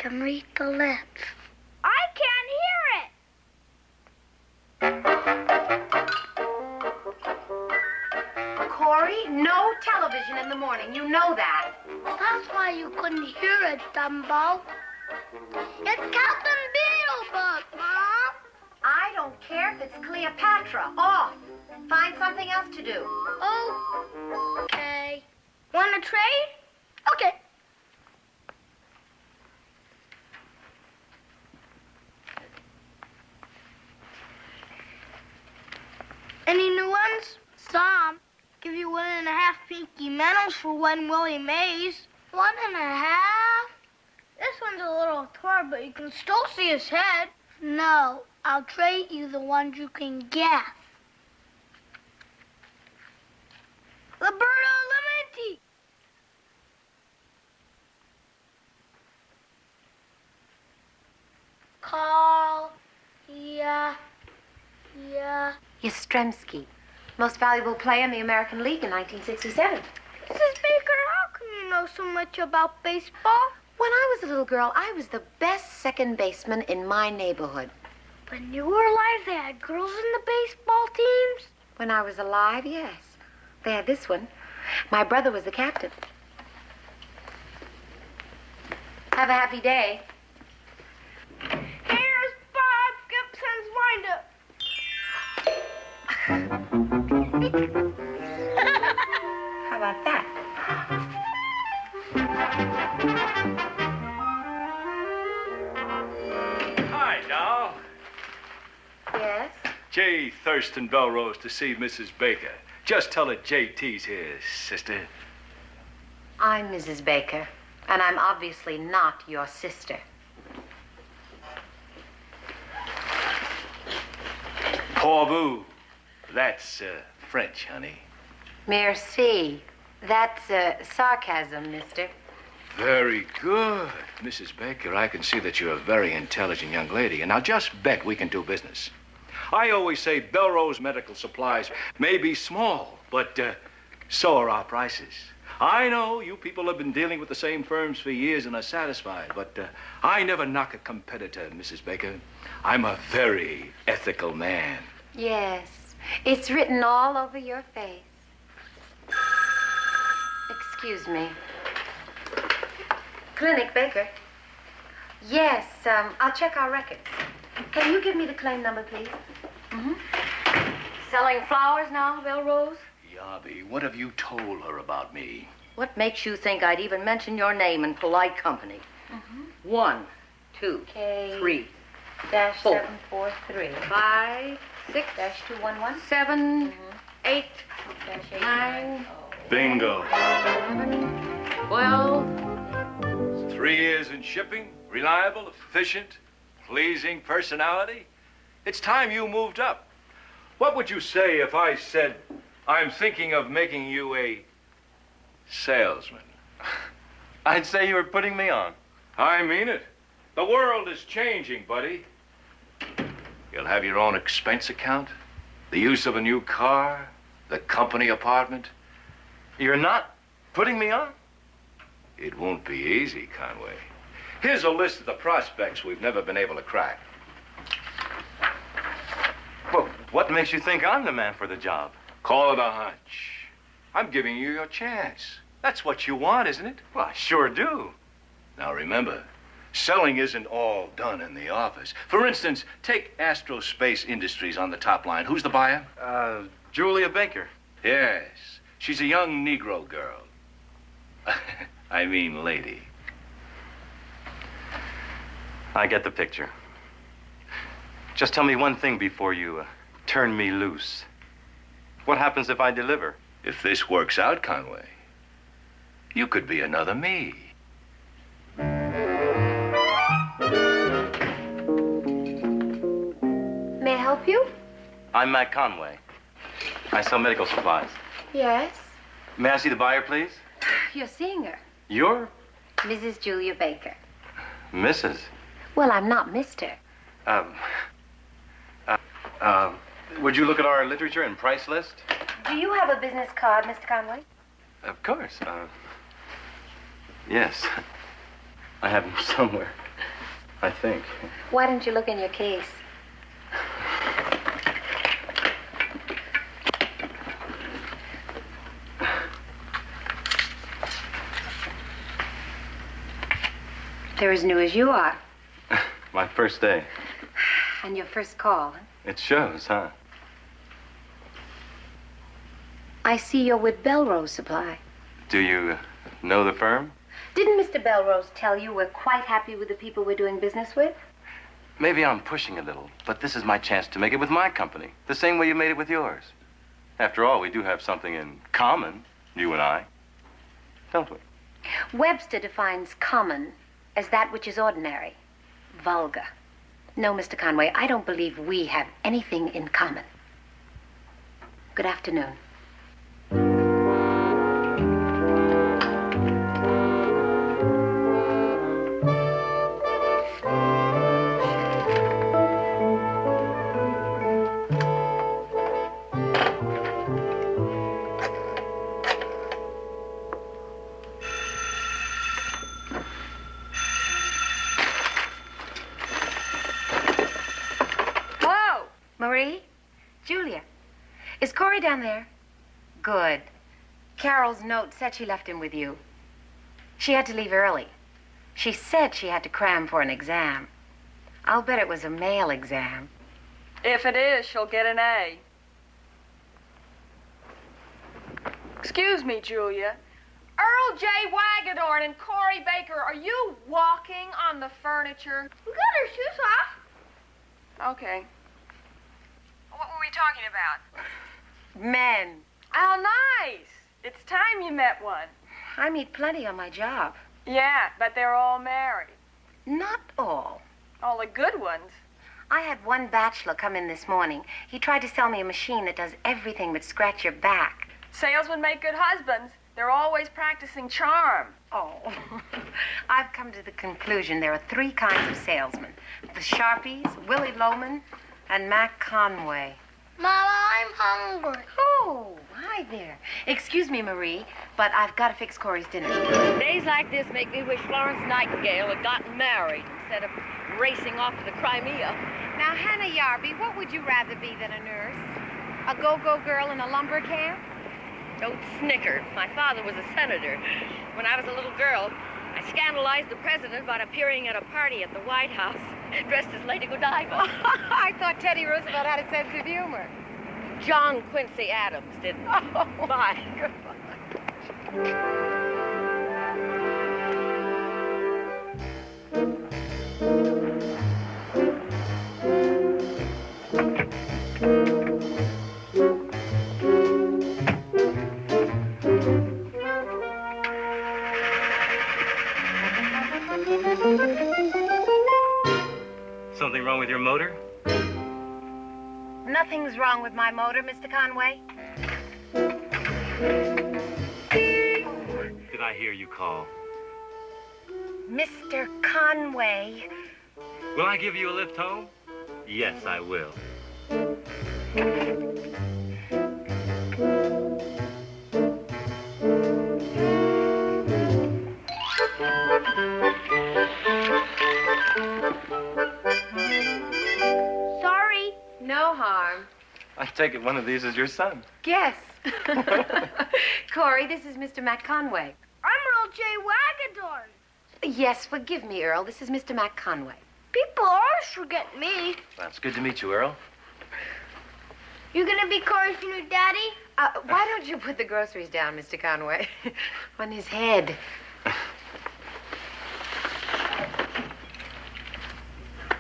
can read the lips. I can't hear it. Corey, no television in the morning. You know that. That's why you couldn't hear it, Dumbo. It's Captain Beetlebug, Mom. I don't care if it's Cleopatra. Off. Find something else to do. Oh, okay. Want to trade? Okay. Any new ones? Some. Give you 1.5 pinky medals for one Willie Mays. 1.5? This one's a little torn, but you can still see his head. No, I'll trade you the ones you can guess. Roberto Clemente. Carl. Yeah. Yastrzemski, most valuable player in the American League in 1967. Mrs. Baker, how come you know so much about baseball? When I was a little girl, I was the best second baseman in my neighborhood. When you were alive, they had girls in the baseball teams? When I was alive, yes. They had this one. My brother was the captain. Have a happy day. Here's Bob Gibson's windup. How about that? Hi, doll. Yes? J. Thurston Belrose to see Mrs. Baker. Just tell her JT's here, sister. I'm Mrs. Baker, and I'm obviously not your sister. Pourvu. That's French, honey. Merci. That's sarcasm, mister. Very good, Mrs. Baker. I can see that you're a very intelligent young lady, and I'll just bet we can do business. I always say Belrose Medical Supplies may be small, but so are our prices. I know you people have been dealing with the same firms for years and are satisfied, but I never knock a competitor, Mrs. Baker. I'm a very ethical man. Yes. It's written all over your face. Excuse me. Clinic, Baker. Yes, I'll check our records. Can you give me the claim number, please? Mm-hmm. Selling flowers now, Belrose? Yobby, what have you told her about me? What makes you think I'd even mention your name in polite company? Mm-hmm. 1, 2, K 3, dash 4, 743 5, 6, dash 211 7, 8, dash 9, Bingo. 11, 12. 3 years in shipping, reliable, efficient, pleasing personality. It's time you moved up. What would you say if I said I'm thinking of making you a salesman? I'd say you were putting me on. I mean it. The world is changing, buddy. You'll have your own expense account, the use of a new car, the company apartment. You're not putting me on? It won't be easy, Conway. Here's a list of the prospects we've never been able to crack. Well, what makes you think I'm the man for the job? Call it a hunch. I'm giving you your chance. That's what you want, isn't it? Well, I sure do. Now remember, selling isn't all done in the office. For instance, take Astrospace Industries on the top line. Who's the buyer? Julia Baker. Yes, she's a young Negro girl. I mean lady. I get the picture. Just tell me one thing before you turn me loose. What happens if I deliver? If this works out, Conway, you could be another me. May I help you? I'm Matt Conway. I sell medical supplies. Yes. May I see the buyer, please? You're seeing her. You're Mrs. Julia Baker. Mrs. Well, I'm not Mr. Would you look at our literature and price list? Do you have a business card, Mr. Conway? Of course. Yes. I have them somewhere. I think. Why don't you look in your case? They're as new as you are. My first day. And your first call. It shows, huh? I see you're with Belrose Supply. Do you know the firm? Didn't Mr. Belrose tell you we're quite happy with the people we're doing business with? Maybe I'm pushing a little, but this is my chance to make it with my company, the same way you made it with yours. After all, we do have something in common, you and I. Don't we? Webster defines common as that which is ordinary, vulgar. No, Mr. Conway, I don't believe we have anything in common. Good afternoon. Marie? Julia? Is Corey down there? Good. Carol's note said she left him with you. She had to leave early. She said she had to cram for an exam. I'll bet it was a male exam. If it is, she'll get an A. Excuse me, Julia. Earl J. Wagadorn and Corey Baker, are you walking on the furniture? We got our shoes off. Okay. What were we talking about? Men. Oh, nice. It's time you met one. I meet plenty on my job. Yeah, but they're all married. Not all. All the good ones. I had one bachelor come in this morning. He tried to sell me a machine that does everything but scratch your back. Salesmen make good husbands. They're always practicing charm. Oh. I've come to the conclusion there are three kinds of salesmen. The Sharpies, Willie Loman, and Mac Conway. Mama, I'm hungry. Oh, hi there. Excuse me, Marie, but I've got to fix Corey's dinner. Days like this make me wish Florence Nightingale had gotten married instead of racing off to the Crimea. Now, Hannah Yarby, what would you rather be than a nurse? A go-go girl in a lumber camp? Don't snicker. My father was a senator. When I was a little girl, I scandalized the president by appearing at a party at the White House dressed as Lady Godiva. I thought Teddy Roosevelt had a sense of humor. John Quincy Adams didn't. Oh. Bye. Something wrong with your motor? Nothing's wrong with my motor, Mr. Conway. Did I hear you call? Mr. Conway. Will I give you a lift home? Yes, I will. Sorry. No harm. I take it one of these is your son. Yes. Corey, this is Mr. Mac Conway. I'm Earl J. Wagadorn. Yes, forgive me, Earl. This is Mr. Mac Conway. People always forget me. Well, it's good to meet you, Earl. You gonna be Corey's new daddy? Why don't you put the groceries down, Mr. Conway? On his head.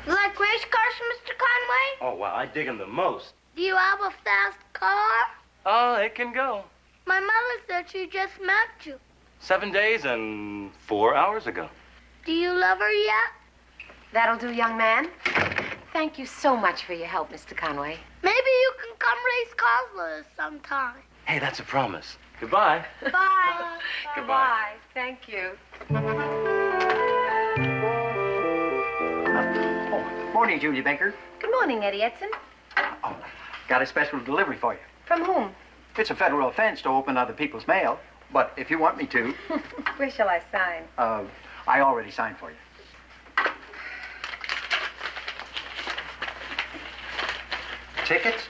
You like race cars, Mr. Conway? Oh, well, I dig them the most. Do you have a fast car? Oh, it can go. My mother said she just met you. 7 days and 4 hours ago. Do you love her yet? That'll do, young man. Thank you so much for your help, Mr. Conway. Maybe you can come race cars with us sometime. Hey, that's a promise. Goodbye. Bye. Goodbye. Thank you. Morning, Julia Baker. Good morning, Eddie Edson. Oh, got a special delivery for you. From whom? It's a federal offense to open other people's mail, but if you want me to, Where shall I sign? I already signed for you. Tickets?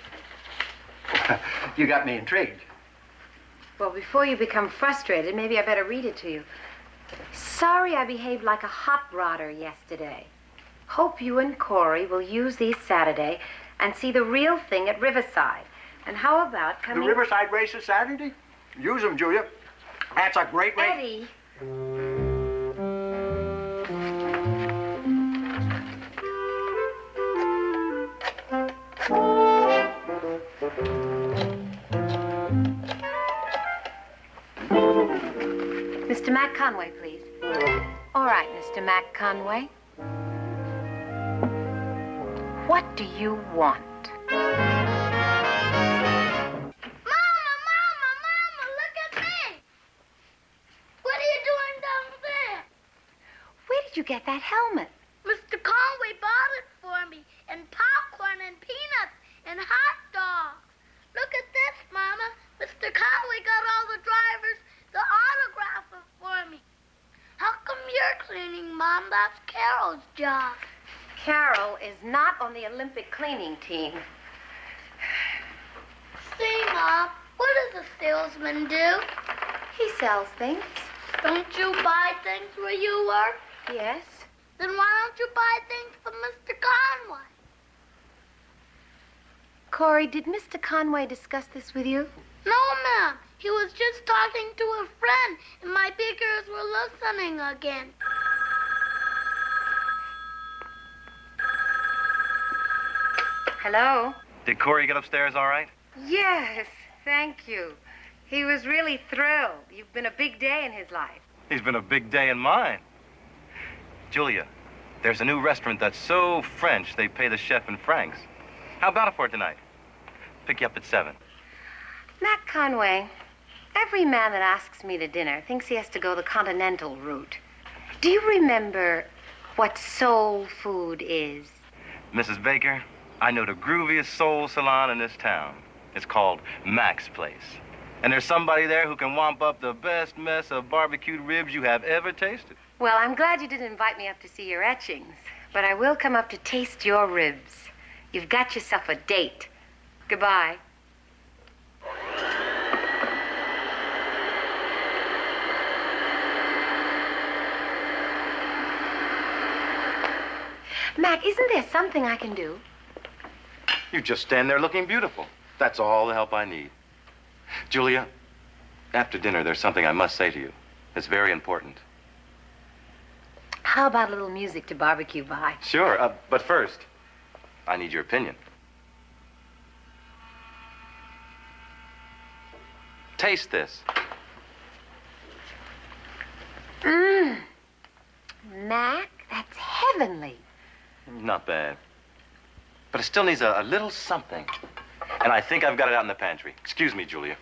You got me intrigued. Well, before you become frustrated, maybe I better read it to you. Sorry I behaved like a hot rodder yesterday. Hope you and Corey will use these Saturday and see the real thing at Riverside. And how about coming... The Riverside race is Saturday? Use them, Julia. That's a great race. Eddie. Mr. Mac Conway, please. All right, Mr. Mac Conway. What do you want? Mama, look at me. What are you doing down there? Where did you get that helmet? Mr. Conway bought it for me, and popcorn and peanuts and hot dogs. Look at this, Mama. Mr. Conway got all the drivers to autograph it for me. How come you're cleaning, Mom? That's Carol's job. Carol is not on the Olympic cleaning team. See, Mom, what does a salesman do? He sells things. Don't you buy things where you work? Yes. Then why don't you buy things from Mr. Conway? Corey, did Mr. Conway discuss this with you? No, ma'am. He was just talking to a friend, and my big ears were listening again. Hello? Did Corey get upstairs all right? Yes, thank you. He was really thrilled. You've been a big day in his life. He's been a big day in mine. Julia, there's a new restaurant that's so French they pay the chef in francs. How about it for tonight? Pick you up at 7. Matt Conway, every man that asks me to dinner thinks he has to go the continental route. Do you remember what soul food is? Mrs. Baker, I know the grooviest soul salon in this town. It's called Mac's Place. And there's somebody there who can whomp up the best mess of barbecued ribs you have ever tasted. Well, I'm glad you didn't invite me up to see your etchings, but I will come up to taste your ribs. You've got yourself a date. Goodbye. Mac, isn't there something I can do? You just stand there looking beautiful. That's all the help I need. Julia, after dinner, there's something I must say to you. It's very important. How about a little music to barbecue by? Sure, but first, I need your opinion. Taste this. Mac, that's heavenly. Not bad. But it still needs a little something. And I think I've got it out in the pantry. Excuse me, Julia.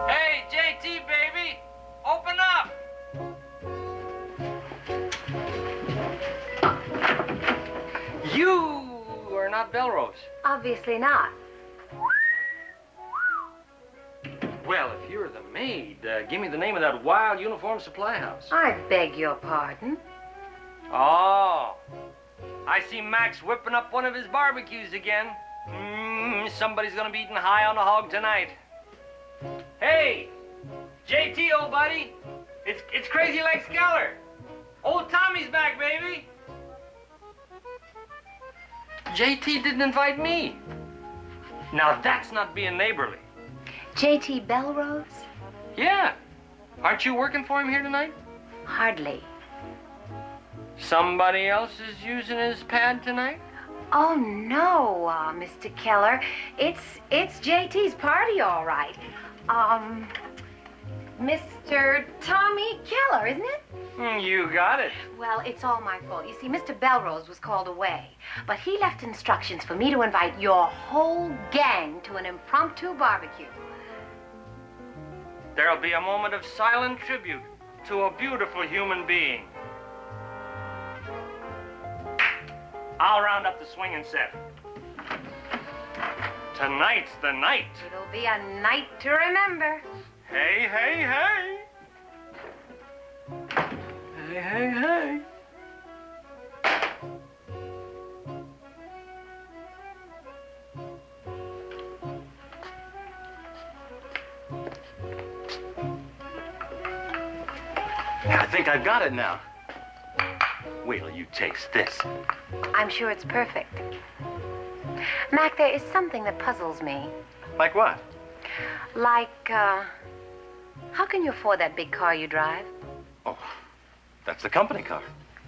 Hey, JT, baby! Open up! You are not Belrose. Obviously not. Well, if you're the maid, give me the name of that wild uniform supply house. I beg your pardon. Oh, I see Max whipping up one of his barbecues again. Somebody's gonna be eating high on the hog tonight. Hey, JT, old buddy, it's Crazy Legs Skeller. Old Tommy's back, baby. JT didn't invite me. Now that's not being neighborly. JT Belrose? Yeah. Aren't you working for him here tonight? Hardly. Somebody else is using his pad tonight? Oh, no, Mr. Keller. It's JT's party, all right. Mr. Tommy Keller, isn't it? You got it. Well, it's all my fault. You see, Mr. Belrose was called away, but he left instructions for me to invite your whole gang to an impromptu barbecue. There'll be a moment of silent tribute to a beautiful human being. I'll round up the swinging set. Tonight's the night. It'll be a night to remember. Hey, hey, hey. Hey, hey, hey. I think I've got it now. Wait till you taste this. I'm sure it's perfect. Mac, there is something that puzzles me. Like what? Like, how can you afford that big car you drive? Oh, that's the company car.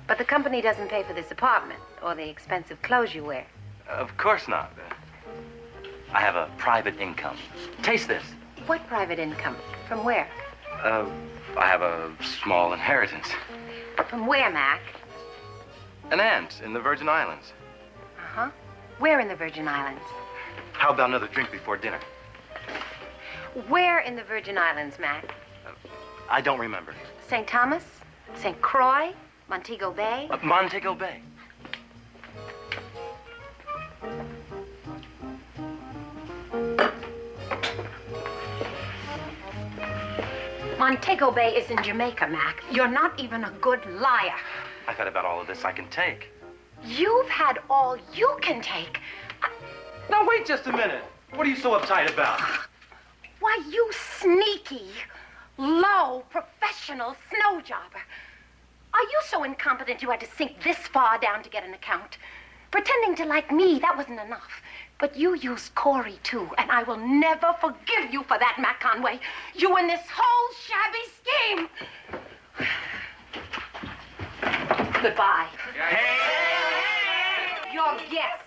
But the company doesn't pay for this apartment or the expensive clothes you wear. Of course not. I have a private income. Taste this. What private income? From where? I have a small inheritance. From where, Mac? An aunt in the Virgin Islands. Uh-huh. Where in the Virgin Islands? How about another drink before dinner? Where in the Virgin Islands, Mac? I don't remember. St. Thomas? St. Croix? Montego Bay? Montego Bay. Montego Bay is in Jamaica, Mac. You're not even a good liar. I've had about all of this I can take. You've had all you can take. Now, wait just a minute. What are you so uptight about? Why, you sneaky, low, professional snow jobber. Are you so incompetent you had to sink this far down to get an account? Pretending to like me, that wasn't enough. But you used Corey, too, and I will never forgive you for that, Mac Conway. You and this whole shabby scheme. Goodbye. Hey! Your guest.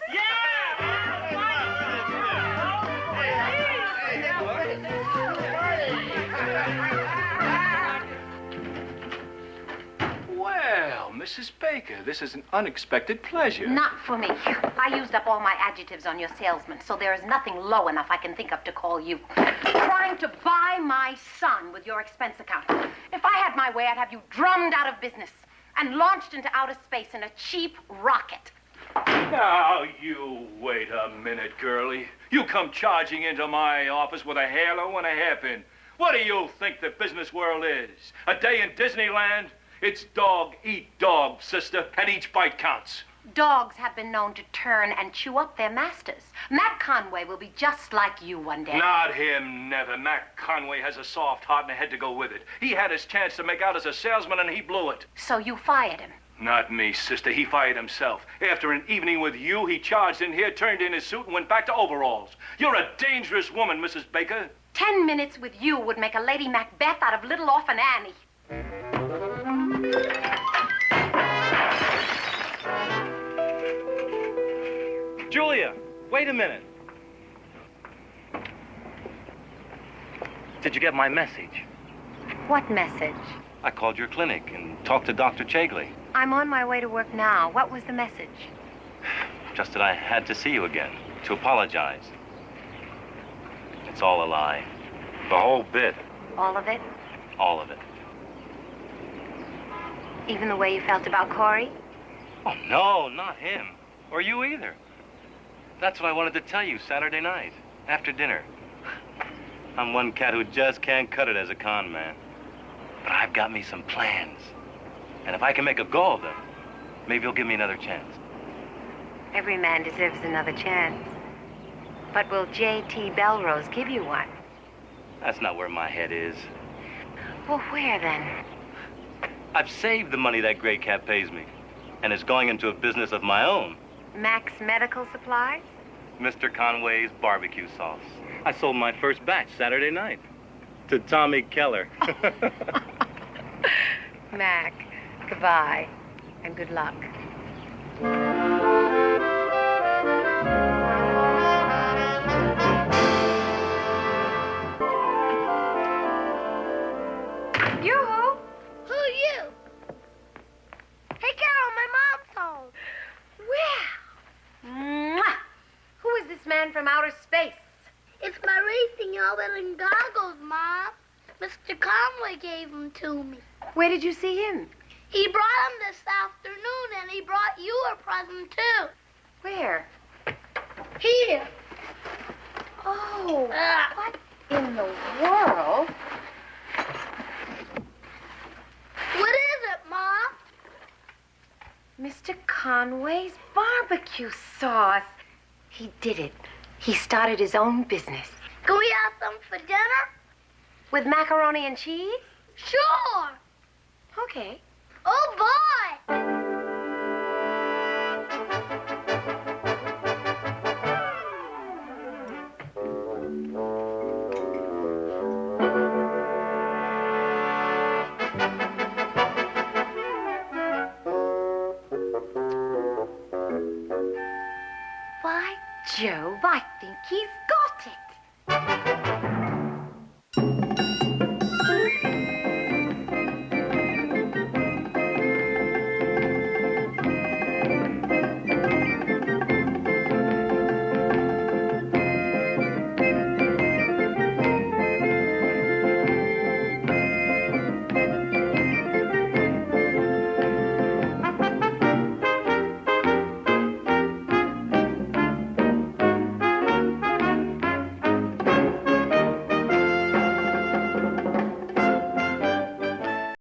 Well, Mrs. Baker, this is an unexpected pleasure. Not for me. I used up all my adjectives on your salesman, so there is nothing low enough I can think of to call you. Trying to buy my son with your expense account. If I had my way, I'd have you drummed out of business and launched into outer space in a cheap rocket. Now, you wait a minute, girlie. You come charging into my office with a halo and a hairpin. What do you think the business world is? A day in Disneyland? It's dog eat dog, sister, and each bite counts. Dogs have been known to turn and chew up their masters. Matt Conway will be just like you one day. Not him, never. Mac Conway has a soft heart and a head to go with it. He had his chance to make out as a salesman, and he blew it. So you fired him? Not me, sister. He fired himself. After an evening with you, he charged in here, turned in his suit, and went back to overalls. You're a dangerous woman, Mrs. Baker. 10 minutes with you would make a Lady Macbeth out of little orphan Annie. Julia, wait a minute. Did you get my message? What message? I called your clinic and talked to Dr. Chagley. I'm on my way to work now. What was the message? Just that I had to see you again, to apologize. It's all a lie. The whole bit. All of it? All of it. Even the way you felt about Corey? Oh, no, not him. Or you either. That's what I wanted to tell you Saturday night, after dinner. I'm one cat who just can't cut it as a con man. But I've got me some plans. And if I can make a go of them, maybe you'll give me another chance. Every man deserves another chance. But will J.T. Belrose give you one? That's not where my head is. Well, where then? I've saved the money that gray cat pays me. And it's going into a business of my own. Max Medical Supplies? Mr. Conway's barbecue sauce. I sold my first batch Saturday night. To Tommy Keller. Mac, goodbye. And good luck. Yoo-hoo! Who are you? Hey, Carol, my mom's home. Well, mwah! Who is this man from outer space? It's my racing helmet and goggles, Mom. Mr. Conway gave them to me. Where did you see him? He brought them this afternoon, and he brought you a present, too. Where? Here. Oh, what in the world? What is it, Mom? Mr. Conway's barbecue sauce. He did it. He started his own business. Can we have some for dinner? With macaroni and cheese? Sure. Okay. Oh, boy.